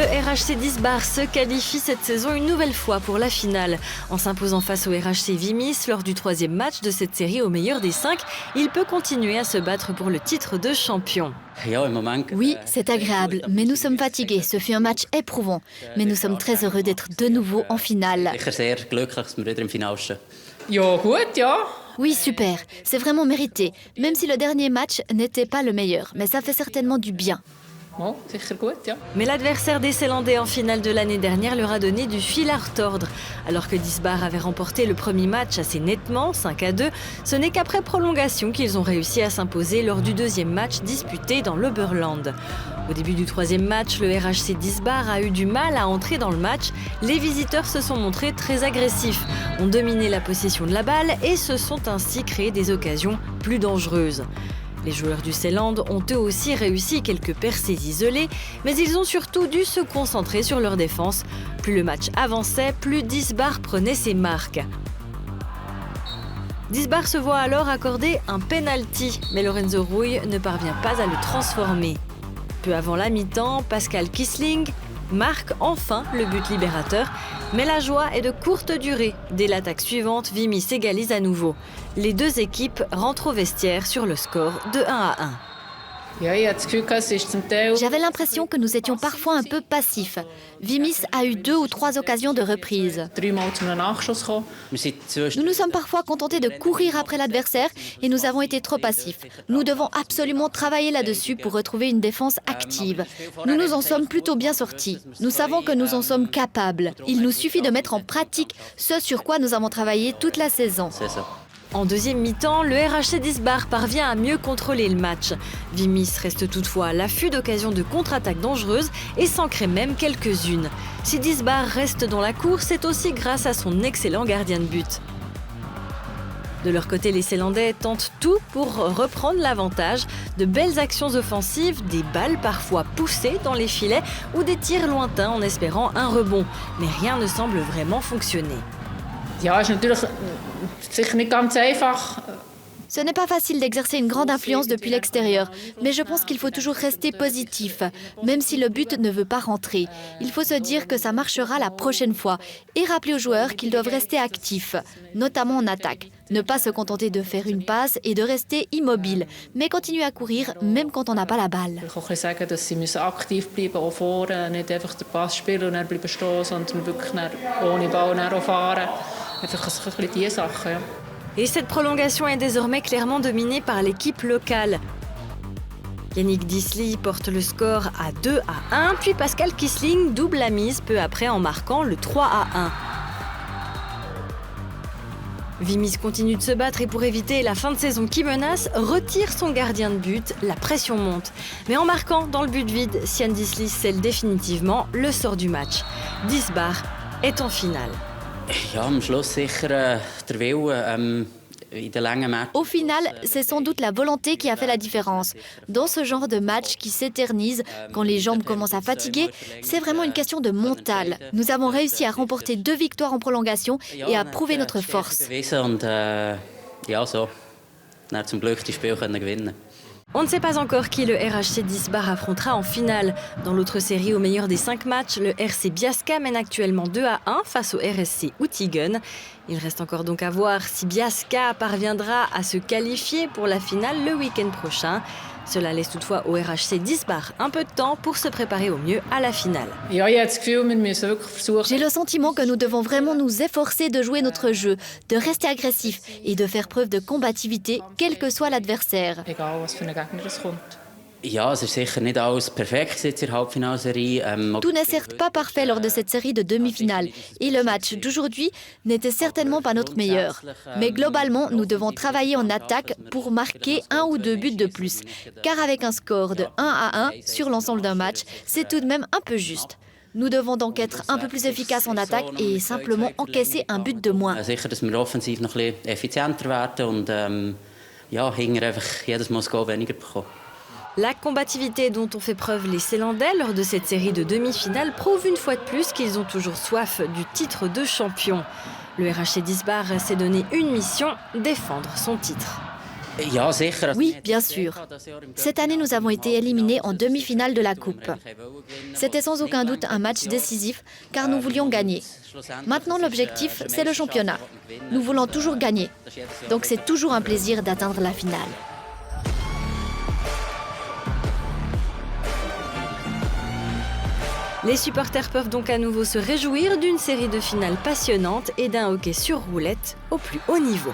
Le RHC Disbar se qualifie cette saison une nouvelle fois pour la finale. En s'imposant face au RHC Vimis lors du 3e match de cette série au meilleur des 5, il peut continuer à se battre pour le titre de champion. Oui, c'est agréable, mais nous sommes fatigués. Ce fut un match éprouvant, mais nous sommes très heureux d'être de nouveau en finale. Oui, super. C'est vraiment mérité, même si le dernier match n'était pas le meilleur. Mais ça fait certainement du bien. Mais l'adversaire des Ceylandais en finale de l'année dernière leur a donné du fil à retordre. Alors que Disbar avait remporté le premier match assez nettement, 5-2, ce n'est qu'après prolongation qu'ils ont réussi à s'imposer lors du 2e match disputé dans l'Oberland. Au début du 3e match, le RHC Disbar a eu du mal à entrer dans le match. Les visiteurs se sont montrés très agressifs, ont dominé la possession de la balle et se sont ainsi créé des occasions plus dangereuses. Les joueurs du Ceyland ont eux aussi réussi quelques percées isolées, mais ils ont surtout dû se concentrer sur leur défense. Plus le match avançait, plus Disbar prenait ses marques. Disbar se voit alors accorder un penalty, mais Lorenzo Rouille ne parvient pas à le transformer. Peu avant la mi-temps, Pascal Kissling marque enfin le but libérateur, mais la joie est de courte durée. Dès l'attaque suivante, Vimis égalise à nouveau. Les deux équipes rentrent au vestiaire sur le score de 1-1. J'avais l'impression que nous étions parfois un peu passifs. Vimis a eu 2 ou 3 occasions de reprise. Nous nous sommes parfois contentés de courir après l'adversaire et nous avons été trop passifs. Nous devons absolument travailler là-dessus pour retrouver une défense active. Nous nous en sommes plutôt bien sortis. Nous savons que nous en sommes capables. Il nous suffit de mettre en pratique ce sur quoi nous avons travaillé toute la saison. En deuxième mi-temps, le RHC Disbar parvient à mieux contrôler le match. Vimis reste toutefois à l'affût d'occasions de contre-attaques dangereuses et s'en crée même quelques-unes. Si Disbar reste dans la course, c'est aussi grâce à son excellent gardien de but. De leur côté, les Ceylandais tentent tout pour reprendre l'avantage. De belles actions offensives, des balles parfois poussées dans les filets ou des tirs lointains en espérant un rebond. Mais rien ne semble vraiment fonctionner. Ce n'est pas facile d'exercer une grande influence depuis l'extérieur, mais je pense qu'il faut toujours rester positif, même si le but ne veut pas rentrer. Il faut se dire que ça marchera la prochaine fois et rappeler aux joueurs qu'ils doivent rester actifs, notamment en attaque. Ne pas se contenter de faire une passe et de rester immobile, mais continuer à courir même quand on n'a pas la balle. Et cette prolongation est désormais clairement dominée par l'équipe locale. Yannick Disly porte le score à 2-1, puis Pascal Kissling double la mise peu après en marquant le 3-1. Vimis continue de se battre et pour éviter la fin de saison qui menace, retire son gardien de but, la pression monte. Mais en marquant dans le but vide, Sian Disly scelle définitivement le sort du match. Disbar est en finale. Au final, c'est sans doute la volonté qui a fait la différence. Dans ce genre de match qui s'éternise, quand les jambes commencent à fatiguer, c'est vraiment une question de mental. Nous avons réussi à remporter 2 victoires en prolongation et à prouver notre force. On ne sait pas encore qui le RHC Disbar affrontera en finale. Dans l'autre série, au meilleur des 5 matchs, le RC Biasca mène actuellement 2-1 face au RSC Outigen. Il reste encore donc à voir si Biasca parviendra à se qualifier pour la finale le week-end prochain. Cela laisse toutefois au RHC Disbar un peu de temps pour se préparer au mieux à la finale. J'ai le sentiment que nous devons vraiment nous efforcer de jouer notre jeu, de rester agressifs et de faire preuve de combativité, quel que soit l'adversaire. Tout n'est certes pas parfait lors de cette série de demi-finales et le match d'aujourd'hui n'était certainement pas notre meilleur. Mais globalement, nous devons travailler en attaque pour marquer 1 ou 2 buts de plus. Car avec un score de 1-1 sur l'ensemble d'un match, c'est tout de même un peu juste. Nous devons donc être un peu plus efficaces en attaque et simplement encaisser un but de moins. La combativité dont ont fait preuve les Ceylandais lors de cette série de demi-finales prouve une fois de plus qu'ils ont toujours soif du titre de champion. Le RHC Disbar s'est donné une mission, défendre son titre. Oui, bien sûr. Cette année, nous avons été éliminés en demi-finale de la Coupe. C'était sans aucun doute un match décisif, car nous voulions gagner. Maintenant, l'objectif, c'est le championnat. Nous voulons toujours gagner. Donc c'est toujours un plaisir d'atteindre la finale. Les supporters peuvent donc à nouveau se réjouir d'une série de finales passionnantes et d'un hockey sur roulette au plus haut niveau.